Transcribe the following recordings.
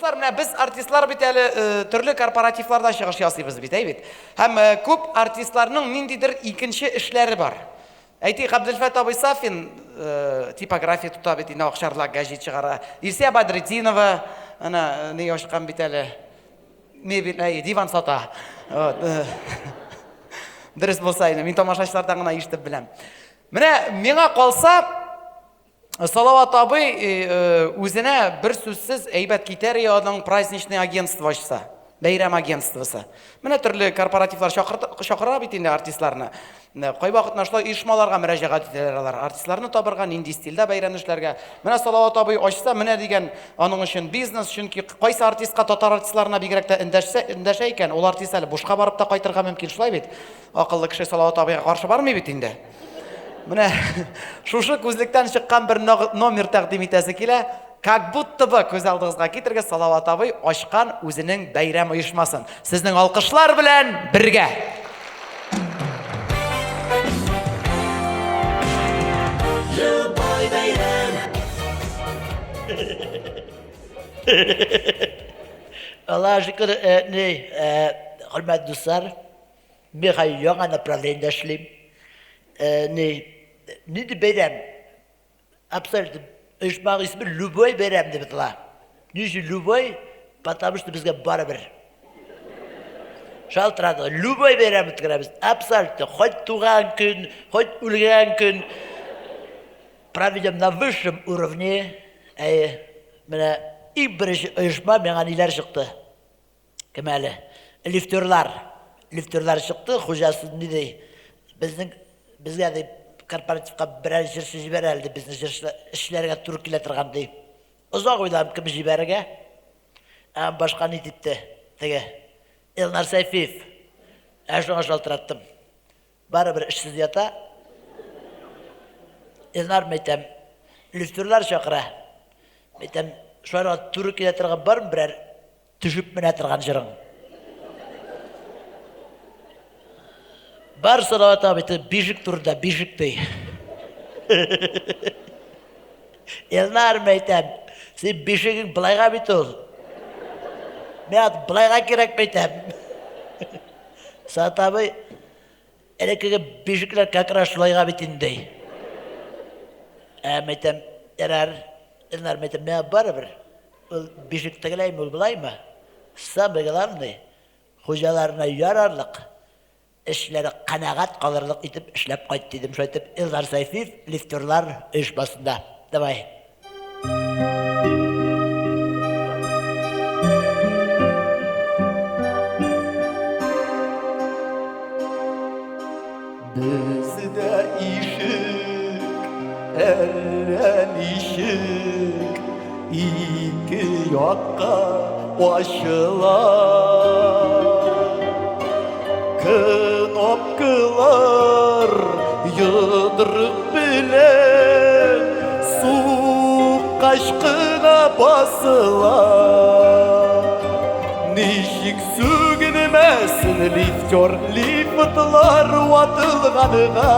Дуслар, менә без артистлар бит әле төрле корпоративларда чыгыш ясыйбыз бит, әйбит. Һәм күп артистларның ниндидер икенче эшләре бар. Әйтик, Абделфат абый Сафин типография тота бит, инде Акчарлак гәҗит чыгара. Ирсия Бадретдинова, ана не ачкан бит әле. Мебель, диван сата. Дөрес булса инде, мин тамашачылардан гына ишетеп беләм. Менә миңа калса, Салават абый үзенә бер сүзсез әйбәт китәр яның праздничный агентство ачса, бәйрәм агентствосы. Менә төрле корпоративлар чакыра бит инде артистларны. Кай вакытта шулай оешмаларга мөрәҗәгать итәләр алар, артистларны табырга, нинди стильдә бәйрәм эшләргә. Менә Салават абый ачса, менә дигән аның өчен бизнес, чөнки кайсы артистка татар артистларына бигрәк тә эндәшә икән, ул артист әле бушка барып та кайтырга мөмкин, шулай бит. Акыллы кеше Салават абыйга каршы бармый бит инде. Менә шушы күзлектән чыккан бер номер тәкъдим итәсе килә. Как будто бы күз алдыгызга китергә Салават абый ачкан үзенең бәйрәм оешмасын. Сезнең алкышлар белән бергә. Любой бәйрәм. Аллаһ шөкер, хөрмәтле дуслар, мен яңа направлениедә эшлим. Нинди бәйрәм? Абсолютно. Оешманың исеме любой бәйрәм дип атала. Ничә любой? Потому что безгә барыбер. Шалтырады. Любой бәйрәм үткәрәбез. Абсолютно. Хоть туган көн, хоть үлгән көн. Проведем на высшем уровне. Менә иң беренче оешма миңа ниләр чыкты? Кем әле? Лифтерлар. Лифтерлар чыкты. Хуҗасы ни ди? Безгә дип корпоративка берәр җырчы җибәрә әле, безне эшләргә туры килә торган ди. Озак уйлап кем җибәрергә? Башка ни дитте? Теге Илнар Сайфиев. Шуңа шалтыраттым. Барыбер эшсез ята. Илнар мәйтәм, лифтерлар чакыра. Мәйтәм, шуңа туры килә торган бармы берәр төшүп менә торган җырың? Бар Салават абый, бишек турында, бишек дей. Илнар мәйтәм, сен бишегің былайға бит ул. Мен былайға керек мәйтәм. Салават абый, әлекеге бишекләр какра шулайға бит инде. Мәйтәм, Илнар мәйтәм, мен барыбер. Ул бишек тегеләйме, ул былаймы? Самый главный, хуҗаларына ярарлык. Эшләре канагат калырлык итеп эшләп кайт дидем. Шулай итеп Илнар Сайфиев лифтерлар оешмасында. Давай. Бездә ишек, әллә ничек, ике якка ачыла. Knopkılar yıldırık bilen su kaşkına basılar. Nişik sügünmesin liftör liftlar vatılganıga.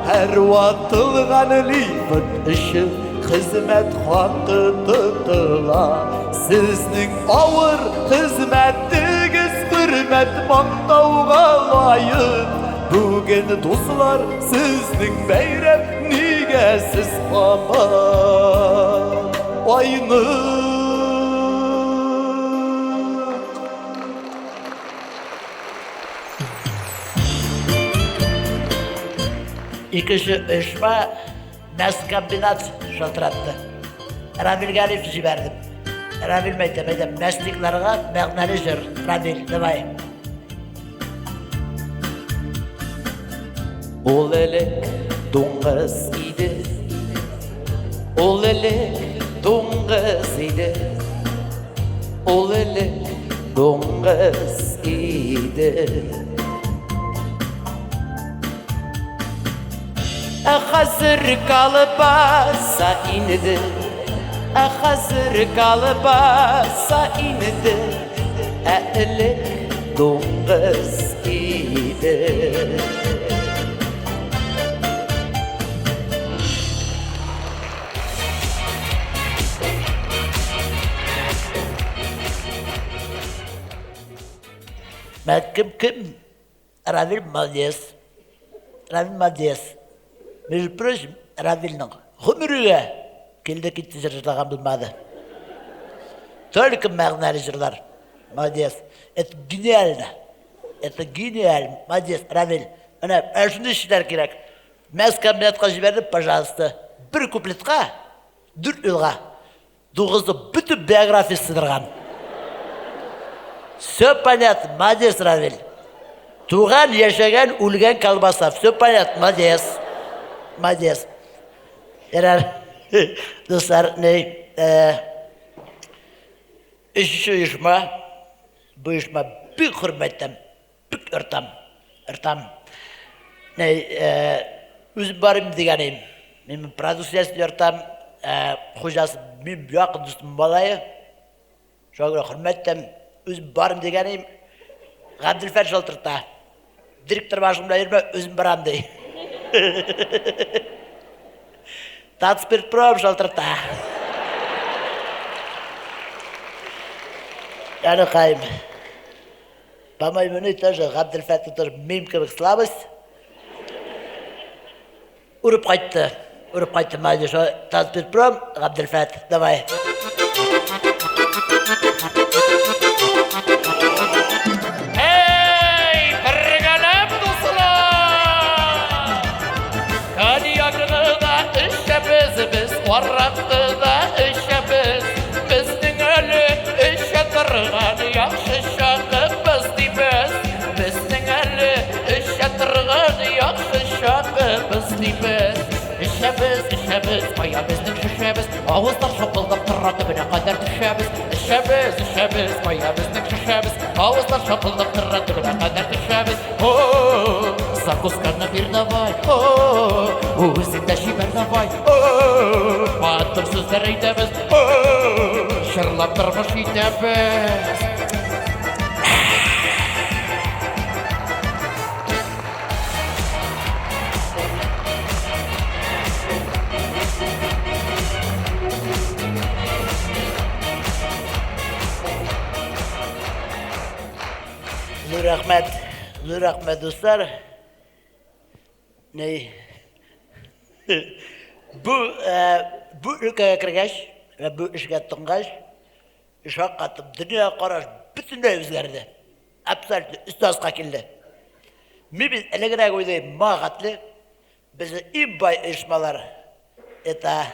Her vatılgan lift işi hizmet hakkı tutıla. Sizning ağır hizmetiniz hürmet maqtauga layık. Bugün dostlar sizning bәйрәм nigә siz hamar aynı. İkinci öşme məskambinat şaltırattı. Ravil Galif jiberdim. Ravil meytem, məsliklarga məğnəli jır. Ravil, davay. Ol elek doңғыз иде, ol elek doңғыз иде, ol elek doңғыз иде. Hazır kalıbasa indi, hazır kalıbasa indi, elek doңғыз иде. Кім? Равиль молодец. Равиль молодец. Между прочим, Равильның ғұмырыға келді кетті жырлаған болмады. Только мағыналы жырлар. Молодец. Это гениально. Это гениально. Молодец, Равиль. Ана, әшінді ішілер керек. Мәз кабинетқа жіберді, пожалуйста. Бір куплетқа, дүр үлға. Доғызды бүтін биография сыдырған. Все понятно. Молодец, Равиль. Туған, ешеген, өлген колбаса. Все понятно. Молодец. Молодец. Ерар, достар, үшінші ұйышма, бұл ұйышма бүк құрметтім, бүк ұртам. Өзім барым дегенім, мен продукциясын ұртам, қожасы мен бұяқы дүстім балайы, жоғыра құрметтім, өзім барым дегенім, Ғабділфәт жалтырта. Директор башымда ерме, өзім барам дей. Татспирт жалтырта. Яны қайым. По-моему, тоже Ғабділфәттің тоже мемкілік слабость. Ұрып қайтты, мәлдеш. Татспирт Ғабділфәт, давай. Варақты да ішеміз, біздің әлі іші тұрған яқшы шақы дейміз. Біздің әлі іші тұрған яқшы шақы дейміз. Ішеміз, қая біздің шешеміз, ауыздар шоқылдап тұрады бірі қадар түшеміз. Ішеміз, қая біздің шешеміз, ауыздар шоқылдап тұрады бірі қадар түшеміз. Закусканы бір давай, өзіңді шибір давай, батыр сөздер айтамыз, шырлап тұрмыш етеміз. Зор рахмет, достар. Бұл үлкеге кіргеш, бұл ішке тұңғаш, ұшақ қатып, дүния қараш бүтіндей өзгерді. Абсолютно үстасқа келді. Мен әлігірек ойдайым мағатлы, бізді ең бай ұйышмалар, это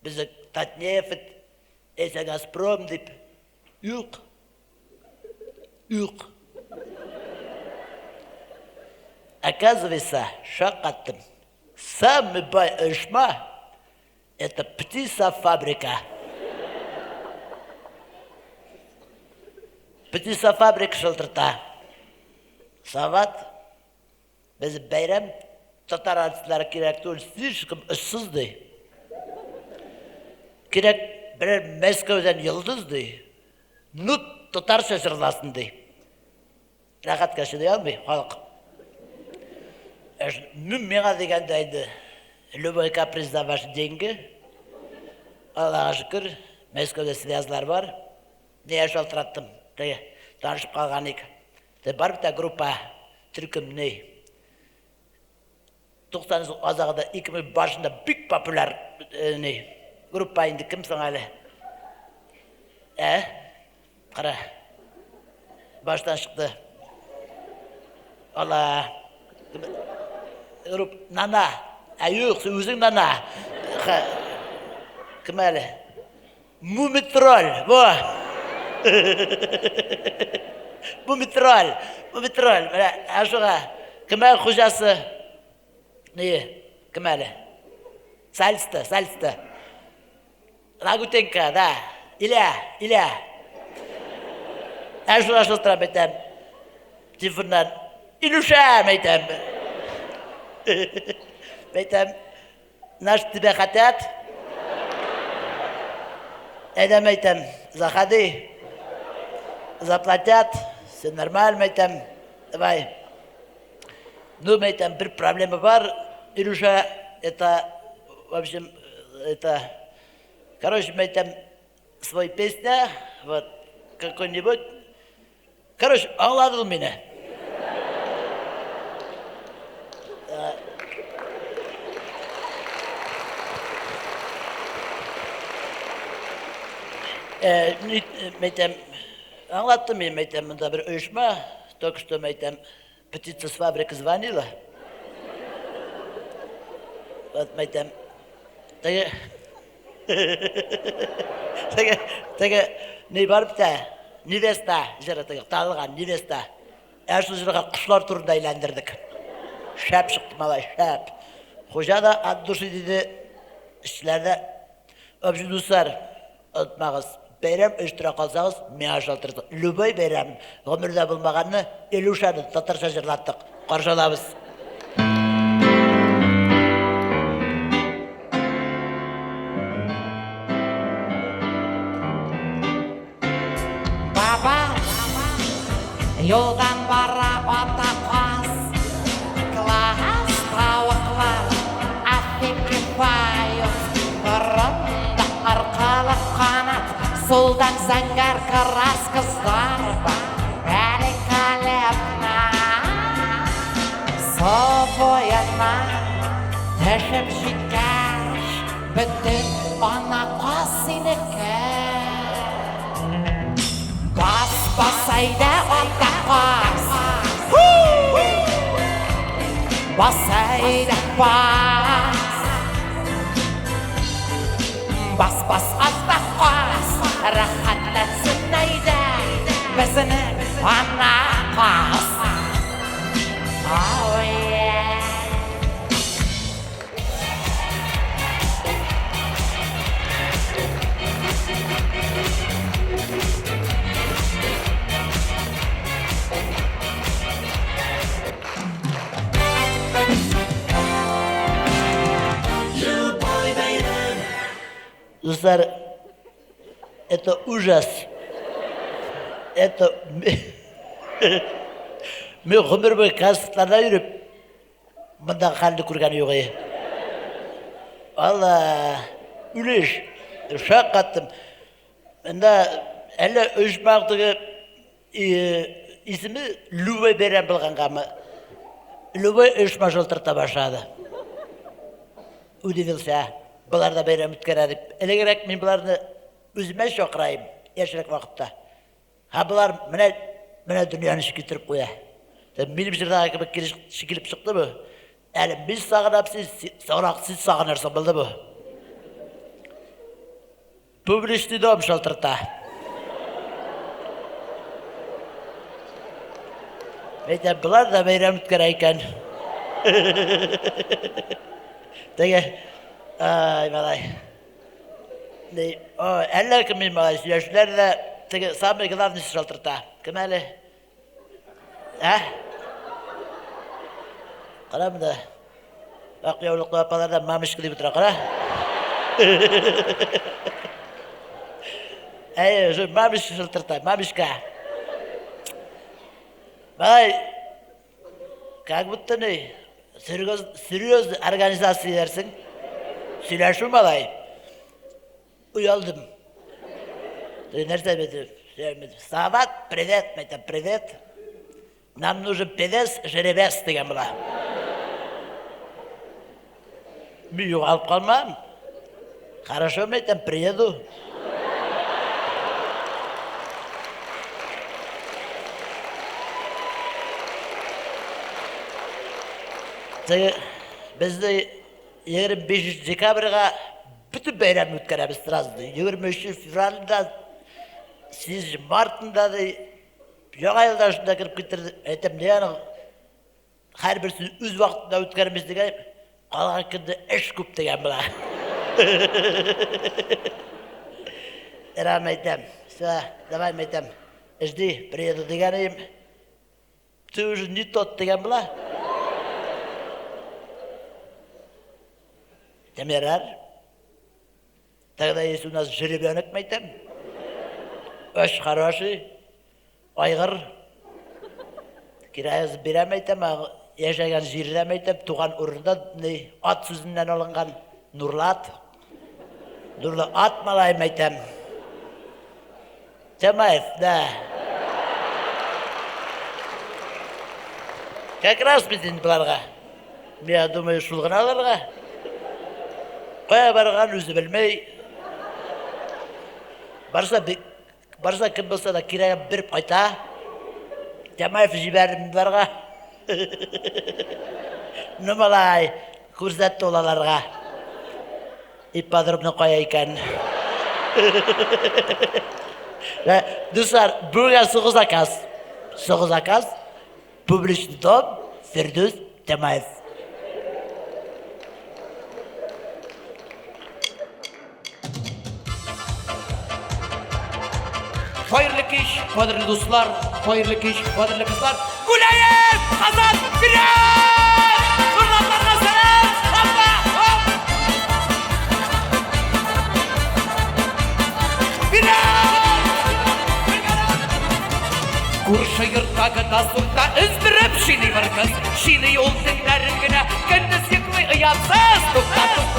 бізді Татнефт, это Газпром деп, ұйық. Оказывается, шақаттым. Самый бай ұйышма – это птицефабрика. Птицефабрика шылтырта. Сават, біз бәйрем, татар артистлары керек түгіл, слишком ұшсызды. Керек бірер Мәскеуден йылдызды. Нұт татарша жырласынды. Рақат кәшіде алмай, халық. Мен меға дегенде айды, любой каприз за ваши деньги. Аллаға шүкір, Мәскеуде связлар бар. Не шалтыраттым, танышып қалған ек. Бар біта группа, түркім не. 90 азағыда 2000 башында бик популяр не. Группа енді кімсің әлі? Қара, баштан шықты. Алла, Нана, әйіқ, өзің Нана. Кім әлі? Мумитроль, во! Мумитроль. Әшіға, кім әлі құжасы? Не, кім әлі? Сальсты. Лагутенка, да. Иля. Әшіға шылтыра бәйтем. Телефоннан. Илюша, бәйтем. Бәйтем, наш тебя хотят. Әйдем, бәйтем, заходи. Заплатят. Все нормально, бәйтем. Давай. Ну, бәйтем, бір проблема бар. Илюша, это, в общем, это... Короче, бәйтем, свой песня, вот, какой-нибудь. Короче, аңладың мені. Мәйтем, аңлаттым мен, мәйтем, мұнда бір ұйышма, только что, мәйтем, птица с фабрики звонила. Вот, мәйтем, теге, не барып та, невеста, жері теге, талыған невеста. Әшіл жырға құшылар турында айландырдық. Шәп шықты малай, шәп. Қожа да ат дұрсы дейді, ішілерді өпші дұстар, ұтмағыз. Бәйрәм өштіра қалсағыз, мен ашалтырдық. Любой бәйрәм, ғұмырда болмағанны, елушаны татарша жырлаттық. Қаршалабыз. Баба, yoldan бара ата қаз, класс тауықлар, аффикифайыз, ұрында арқалы қанат, солдан зәңгәр крас қыздар бар, великолепно. Собойына тәшіп жеткәш, бүтін ана қасынікі. Басайда ата қас, басайда бас, бас ата қас, рахатлатсын айда, бізінің ана қас. Oh yeah. Достар, это ужас. Это... Мен ғұмыр бой қасықтарда үйріп, мұнда қалды көрген еуғай. Алла, үлеш, шақ қаттым. Мұнда әлі өшмақтығы исімі Любой берен білғанға ма. Любой өшма жылтырта башады. Удивился, бұларда берен мүткер әдіп. Әлігірек мен бұларны өзіме шоқырайым, ершірек вақытта. Бұлар міне дүнияны шекетіріп қоя. Benim жырдағы кебек келіп шықты bu. Әлі біз сағынап, сіз сағынарсың білді bu. Публичный дом шалтырта. Мәйтен, бұлар да бәйрем үткер айқан. Теге, ай, малай. Әлі кім мен малай, сөйлешілер де, теге, самый главный шалтырта. Кім әлі? Қара мұнда, ақ яулықты апалардан мамыш кіліп ұтыра, қара. Әй, мамыш жылтырта, мамышка. Балай, как будто не, серьезный организация дерсің. Сөйлешу, балай. Уялдым. Нәрсе беді, Сават, привет, мәйтем, привет. Нам нужен певец, жеребец деген бұла. Мен жоғалып қалмам. Хорошо, мәйтем, приеду. Бізді 25 декабрға бүтін бәйрем өткереміз сразу. 23 февралында, 8 мартында жаңа елда ұшында кіріп кетірді. Әйтем, не аны қар бірсін өз уақытында өткеріміз деген, қалған күнді іш көп деген бұла. Рам әйтем, давай мәйтем, жди, приеду дегенім, ты уже не тот деген бұла. Темерар, тогда есть у нас жеребенок, мәйтем, өш хороший, айғыр, кирайыз берем айтам, ешеген жердем айтам, туған ұрында ат сөзінен алынған Нұрлат. Нұрлы ат малайым айтам. Темаев, да. Как раз bizim bularga. Ben думаю, şulguna alırga. Koya bargan özü bilmey. Barsa kim bolsa da kiraya bir qayta. Cemaif jiberim bularga. Numalay, kursatты olalarga. İppadırımını koya iken. Dostlar, buraya soğuz akaz. Publiczny dom, Firdus Cemaev. Hayırlı iş, hayırlı dostlar, hayırlı iş, hayırlı kızlar. Güleyin, kazan, biraz! Fırlatlarına selam, hoppa, hop! Biraz! Kurşa yırttağı da sulta ızdırıp şini var kız. Şini yol dinlerin güne, gündüz yıkmı ıyatsız. Tukta tukta